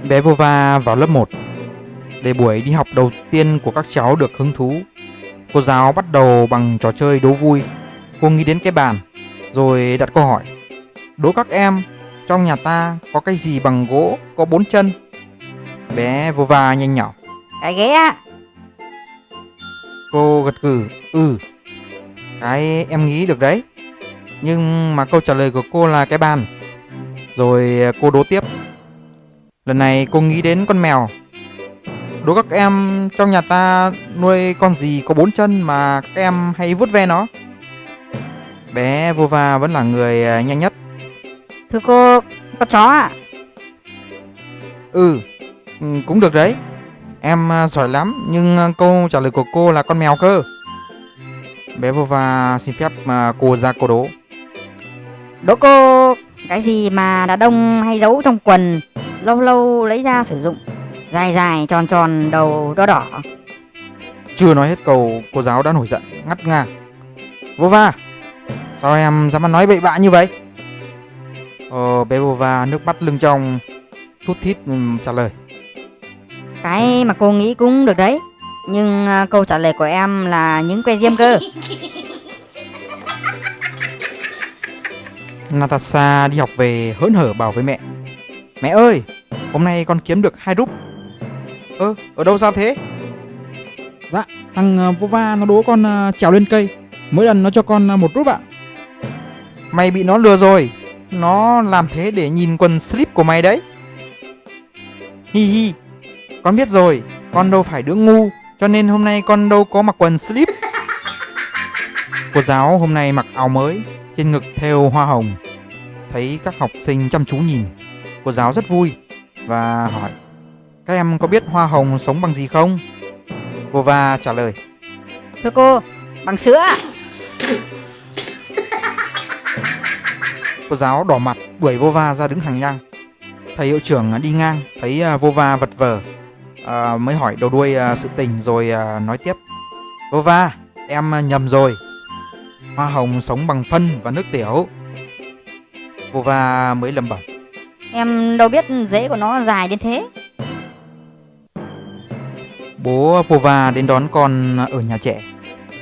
Bé Vova vào lớp 1. Để buổi đi học đầu tiên của các cháu được hứng thú, cô giáo bắt đầu bằng trò chơi đố vui. Cô nghĩ đến cái bàn, rồi đặt câu hỏi: đố các em, trong nhà ta có cái gì bằng gỗ có 4 chân? Bé Vova nhanh nhỏ: Cái ghế á. Cô gật gù: cái em nghĩ được đấy. Nhưng mà câu trả lời của cô là cái bàn. Rồi cô đố tiếp. Lần này cô nghĩ đến con mèo. Đố các em, trong nhà ta nuôi con gì có 4 chân mà các em hay vuốt ve nó? Bé Vova vẫn là người nhanh nhất. Thưa cô, con chó ạ. Cũng được đấy. Em giỏi lắm, nhưng câu trả lời của cô là con mèo cơ. Bé Vova xin phép mà cô ra câu đố. Đố cô, cái gì mà đàn ông hay giấu trong quần, lâu lâu lấy ra sử dụng, dài dài tròn tròn, đầu đỏ đỏ. Chưa nói hết câu, cô giáo đã nổi giận ngắt ngang: Vova, sao em dám nói bậy bạ như vậy? Bé Vova nước mắt lưng tròng thút thít trả lời: Cái mà cô nghĩ cũng được đấy, nhưng câu trả lời của em là những que diêm cơ. Natasha đi học về hớn hở bảo với mẹ: Mẹ ơi, hôm nay con kiếm được 2 rúp. Ở đâu ra thế? Dạ, thằng Vova nó đố con trèo lên cây. Mỗi lần nó cho con 1 rúp ạ. Mày bị nó lừa rồi. Nó làm thế để nhìn quần slip của mày đấy. Hi hi, con biết rồi. Con đâu phải đứa ngu, cho nên hôm nay con đâu có mặc quần slip. Cô giáo hôm nay mặc áo mới, trên ngực thêu hoa hồng. Thấy các học sinh chăm chú nhìn, cô giáo rất vui và hỏi: các em có biết hoa hồng sống bằng gì không? Vova trả lời: Thưa cô, bằng sữa ạ. Cô giáo đỏ mặt đuổi Vova ra đứng hàng ngang. Thầy hiệu trưởng đi ngang thấy Vova vật vờ, mới hỏi đầu đuôi sự tình rồi nói tiếp: Vova, em nhầm rồi. Hoa hồng sống bằng phân và nước tiểu. Vova mới lẩm bẩm: Em đâu biết rễ của nó dài đến thế. Bố Vova đến đón con ở nhà trẻ.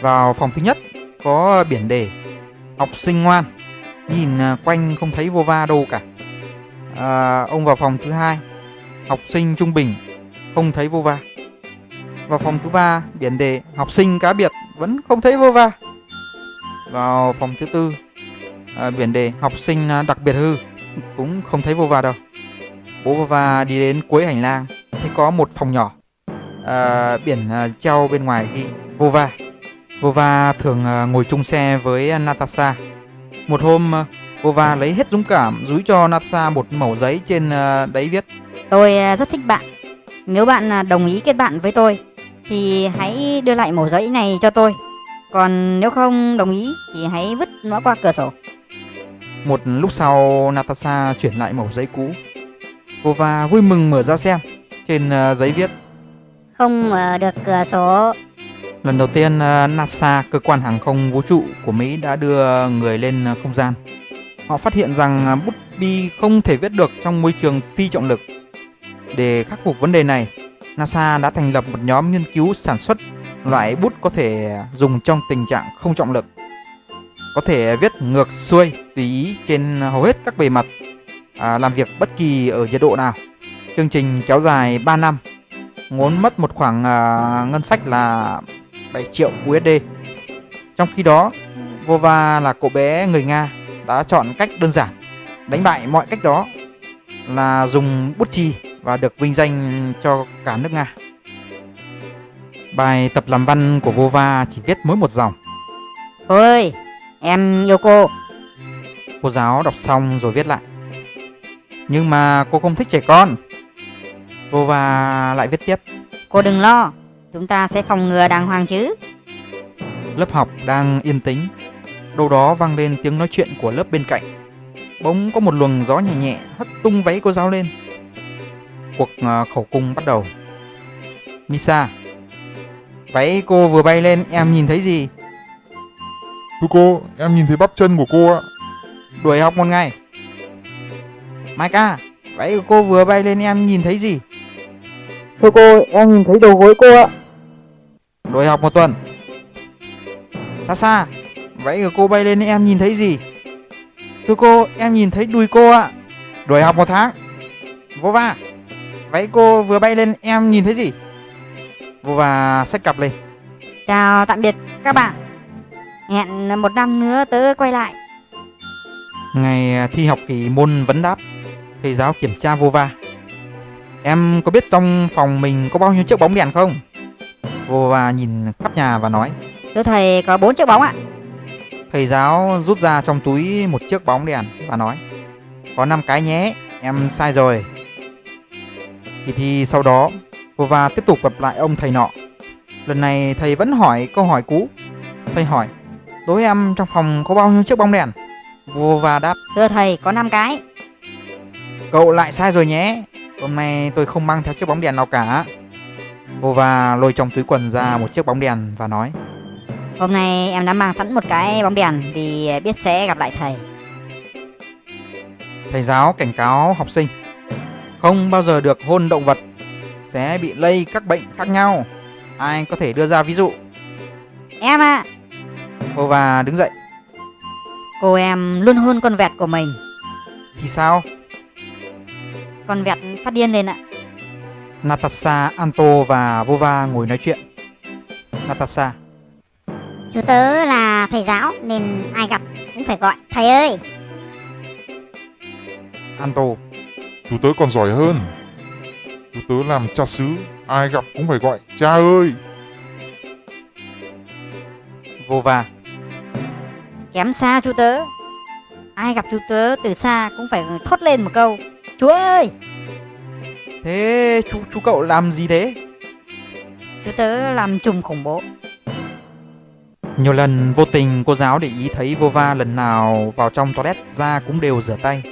Vào phòng thứ nhất có biển đề: học sinh ngoan. Nhìn quanh không thấy Vova đâu cả. Ông vào phòng thứ hai: học sinh trung bình. Không thấy Vova. Vào phòng thứ ba, biển đề: học sinh cá biệt. Vẫn không thấy Vova. Vào phòng thứ tư, biển đề: học sinh đặc biệt hư. Cũng không thấy Vova đâu. Bố Vova đi đến cuối hành lang, thấy có một phòng nhỏ. Biển treo bên ngoài ghi Vova. Vova thường ngồi chung xe với Natasha. Một hôm, Vova lấy hết dũng cảm dúi cho Natasha một mẩu giấy, trên đấy viết: Tôi rất thích bạn. Nếu bạn đồng ý kết bạn với tôi thì hãy đưa lại mẩu giấy này cho tôi. Còn nếu không đồng ý thì hãy vứt nó qua cửa sổ. Một lúc sau, Natasha chuyển lại mẩu giấy cũ. Vova vui mừng mở ra xem. Trên giấy viết: Không mở được cửa sổ. lần đầu tiên NASA, cơ quan hàng không vũ trụ của Mỹ, đã đưa người lên không gian. Họ phát hiện rằng bút bi không thể viết được trong môi trường phi trọng lực. Để khắc phục vấn đề này, NASA đã thành lập một nhóm nghiên cứu sản xuất loại bút có thể dùng trong tình trạng không trọng lực, có thể viết ngược xuôi tùy ý trên hầu hết các bề mặt, làm việc bất kỳ ở nhiệt độ nào. Chương trình kéo dài 3 năm, ngốn mất một khoản ngân sách là 7 triệu USD. Trong khi đó, Vova là cậu bé người Nga đã chọn cách đơn giản, đánh bại mọi cách đó, là dùng bút chì, và được vinh danh cho cả nước Nga. Bài tập làm văn của Vova chỉ viết mỗi một dòng: Ôi, em yêu cô. Cô giáo đọc xong rồi viết lại: nhưng mà cô không thích trẻ con. Vova lại viết tiếp: Cô đừng lo, chúng ta sẽ phòng ngừa đàng hoàng chứ. Lớp học đang yên tĩnh. Đâu đó vang lên tiếng nói chuyện của lớp bên cạnh. Bỗng có một luồng gió nhẹ nhẹ hất tung váy cô giáo lên. Cuộc khẩu cung bắt đầu. Misa, váy cô vừa bay lên, em nhìn thấy gì? Thưa cô, em nhìn thấy bắp chân của cô ạ. Đuổi học một ngày. Maika, Váy của cô vừa bay lên em nhìn thấy gì? Thưa cô, em nhìn thấy đầu gối cô ạ. Đuổi học một tuần. Xa xa, váy của cô bay lên em nhìn thấy gì? Thưa cô, em nhìn thấy đùi cô ạ. Đuổi học một tháng. Vô va, váy cô vừa bay lên em nhìn thấy gì? Vô va xách cặp lên. Chào tạm biệt các bạn. Hẹn một năm nữa tớ quay lại. Ngày thi học kỳ môn vấn đáp, thầy giáo kiểm tra vô va. Em có biết trong phòng mình có bao nhiêu chiếc bóng đèn không? Vô va nhìn khắp nhà và nói. Thưa thầy, có 4 chiếc bóng ạ. Thầy giáo rút ra trong túi một chiếc bóng đèn và nói. Có 5 cái nhé, em sai rồi. Kỳ thi sau đó, vô va tiếp tục gặp lại ông thầy nọ. Lần này thầy vẫn hỏi câu hỏi cũ. Thầy hỏi, đố em trong phòng có bao nhiêu chiếc bóng đèn? Vô va đáp, Thưa thầy, có 5 cái. cậu lại sai rồi nhé. Hôm nay tôi không mang theo chiếc bóng đèn nào cả. Vô va lôi trong túi quần ra một chiếc bóng đèn và nói. Hôm nay em đã mang sẵn một cái bóng đèn vì biết sẽ gặp lại thầy. Thầy giáo cảnh cáo học sinh không bao giờ được hôn động vật, sẽ bị lây các bệnh khác nhau. Ai có thể đưa ra ví dụ? Em ạ. Vô va đứng dậy. Cô em luôn hôn con vẹt của mình. Thì sao? Con vẹt phát điên lên ạ. Natasha, Anto và vô va ngồi nói chuyện. Natasha, Chú tớ là thầy giáo nên ai gặp cũng phải gọi thầy ơi. Anto, Chú tớ còn giỏi hơn. Chú tớ làm cha xứ, ai gặp cũng phải gọi cha ơi. vô va, Kém xa chú tớ. Ai gặp chú tớ từ xa cũng phải thốt lên một câu Chúa ơi. thế chú cậu làm gì thế? Chú tớ làm trùm khủng bố. Nhiều lần vô tình cô giáo để ý thấy vô va lần nào vào trong toilet ra cũng đều rửa tay.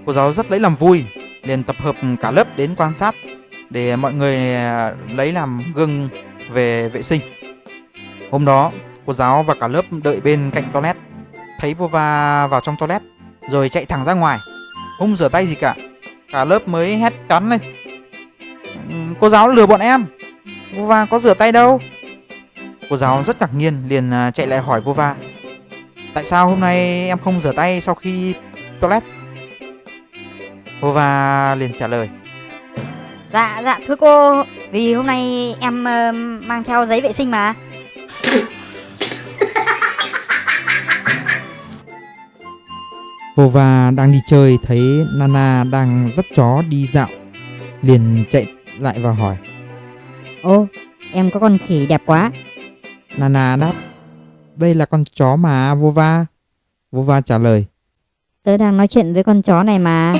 Cô giáo rất lấy làm vui, liền tập hợp cả lớp đến quan sát để mọi người lấy làm gương về vệ sinh. Hôm đó, cô giáo và cả lớp đợi bên cạnh toilet, thấy vô va vào trong toilet rồi chạy thẳng ra ngoài, không rửa tay gì cả. Cả lớp mới hét cắn lên. Cô giáo lừa bọn em, vô va có rửa tay đâu. Cô giáo rất ngạc nhiên, liền chạy lại hỏi vô va, tại sao hôm nay em không rửa tay sau khi đi toilet? Vô va liền trả lời, Dạ thưa cô, vì hôm nay em mang theo giấy vệ sinh mà. Vô va đang đi chơi thấy Nana đang dắt chó đi dạo, liền chạy lại và hỏi. Ô, em có con khỉ đẹp quá. Nana đáp, đây là con chó mà vô va. Vô va trả lời, Tớ đang nói chuyện với con chó này mà.